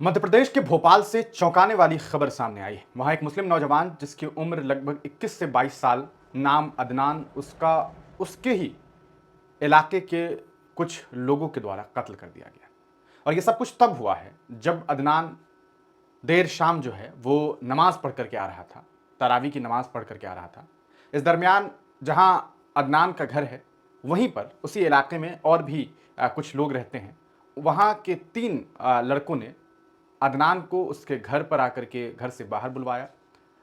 मध्य प्रदेश के भोपाल से चौंकाने वाली खबर सामने आई। वहां एक मुस्लिम नौजवान जिसकी उम्र लगभग 21 से 22 साल, नाम अदनान, उसका उसके ही इलाके के कुछ लोगों के द्वारा कत्ल कर दिया गया। और ये सब कुछ तब हुआ है जब अदनान देर शाम जो है वो नमाज पढ़ करके आ रहा था, तरावी की नमाज पढ़ करके आ रहा था। इस दरमियान जहां अदनान का घर है, वहीं पर उसी इलाके में और भी कुछ लोग रहते हैं। वहां के 3 लड़कों ने अदनान को उसके घर पर आकर के घर से बाहर बुलवाया।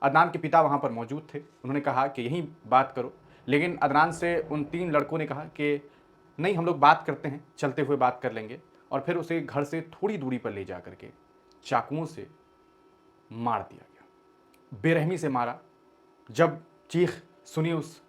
अदनान के पिता वहाँ पर मौजूद थे। उन्होंने कहा कि यहीं बात करो, लेकिन अदनान से उन 3 लड़कों ने कहा कि नहीं, हम लोग बात करते हैं, चलते हुए बात कर लेंगे। और फिर उसे घर से थोड़ी दूरी पर ले जा करके चाकुओं से मार दिया गया, बेरहमी से मारा। जब चीख सुनी उस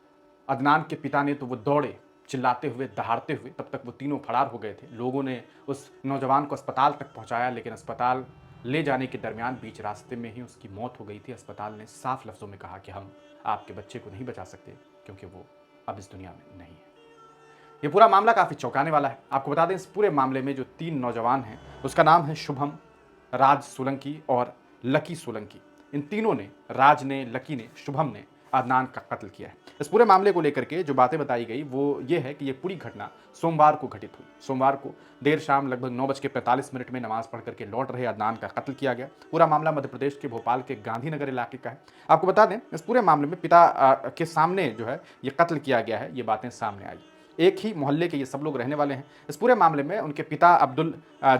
अदनान के पिता ने तो वो दौड़े, चिल्लाते हुए, दहाड़ते हुए। तब तक वो तीनों फरार हो गए थे। लोगों ने उस नौजवान को अस्पताल तक पहुंचाया, लेकिन अस्पताल ले जाने के दरमियान बीच रास्ते में ही उसकी मौत हो गई थी। अस्पताल ने साफ लफ्ज़ों में कहा कि हम आपके बच्चे को नहीं बचा सकते, क्योंकि वो अब इस दुनिया में नहीं है। ये पूरा मामला काफ़ी चौंकाने वाला है। आपको बता दें, इस पूरे मामले में जो 3 नौजवान हैं, उसका नाम है शुभम, राज सोलंकी और लकी सोलंकी। इन तीनों ने, राज ने, लकी ने, शुभम ने अदनान का कत्ल किया है। इस पूरे मामले को लेकर के जो बातें बताई गई वो ये है कि ये पूरी घटना सोमवार को घटित हुई। सोमवार को देर शाम लगभग 9:45 में नमाज पढ़ करके लौट रहे अदनान का कत्ल किया गया। पूरा मामला मध्य प्रदेश के भोपाल के गांधीनगर इलाके का है। आपको बता दें, इस पूरे मामले में पिता के सामने जो है ये कत्ल किया गया है, ये बातें सामने आई। एक ही मोहल्ले के ये सब लोग रहने वाले हैं। इस पूरे मामले में उनके पिता अब्दुल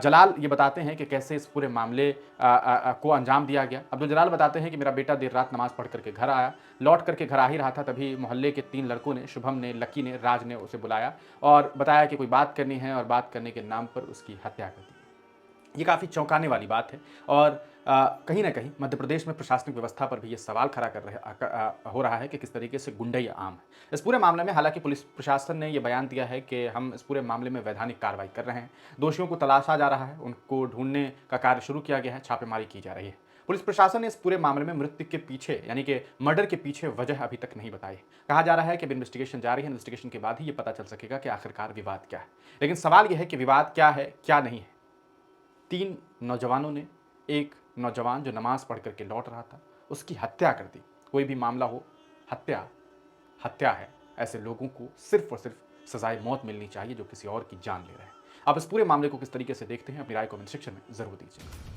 जलाल ये बताते हैं कि कैसे इस पूरे मामले को अंजाम दिया गया। अब्दुल जलाल बताते हैं कि मेरा बेटा देर रात नमाज पढ़ करके घर आया, लौट करके घर आ ही रहा था, तभी मोहल्ले के 3 लड़कों ने, शुभम ने, लकी ने, राज ने उसे बुलाया और बताया कि कोई बात करनी है, और बात करने के नाम पर उसकी हत्या कर दी। ये काफ़ी चौंकाने वाली बात है। और कहीं न कहीं मध्य प्रदेश में प्रशासनिक व्यवस्था पर भी ये सवाल खड़ा हो रहा है कि किस तरीके से गुंडई आम है। इस पूरे मामले में हालाँकि पुलिस प्रशासन ने ये बयान दिया है कि हम इस पूरे मामले में वैधानिक कार्रवाई कर रहे हैं। दोषियों को तलाशा जा रहा है, उनको ढूँढने का कार्य शुरू किया गया है, छापेमारी की जा रही है। पुलिस प्रशासन ने इस पूरे मामले में मृत्यु के पीछे, यानी कि मर्डर के पीछे वजह अभी तक नहीं बताई। कहा जा रहा है कि अब इन्वेस्टिगेशन जारी है, इन्वेस्टिगेशन के बाद ही ये पता चल सकेगा कि आखिरकार विवाद क्या है। लेकिन सवाल ये है कि विवाद क्या है, क्या नहीं है? 3 नौजवानों ने एक नौजवान जो नमाज पढ़ करके लौट रहा था, उसकी हत्या कर दी। कोई भी मामला हो, हत्या हत्या है। ऐसे लोगों को सिर्फ और सिर्फ सजाए मौत मिलनी चाहिए जो किसी और की जान ले रहे हैं। आप इस पूरे मामले को किस तरीके से देखते हैं, अपनी राय कमेंट सेक्शन में ज़रूर दीजिए।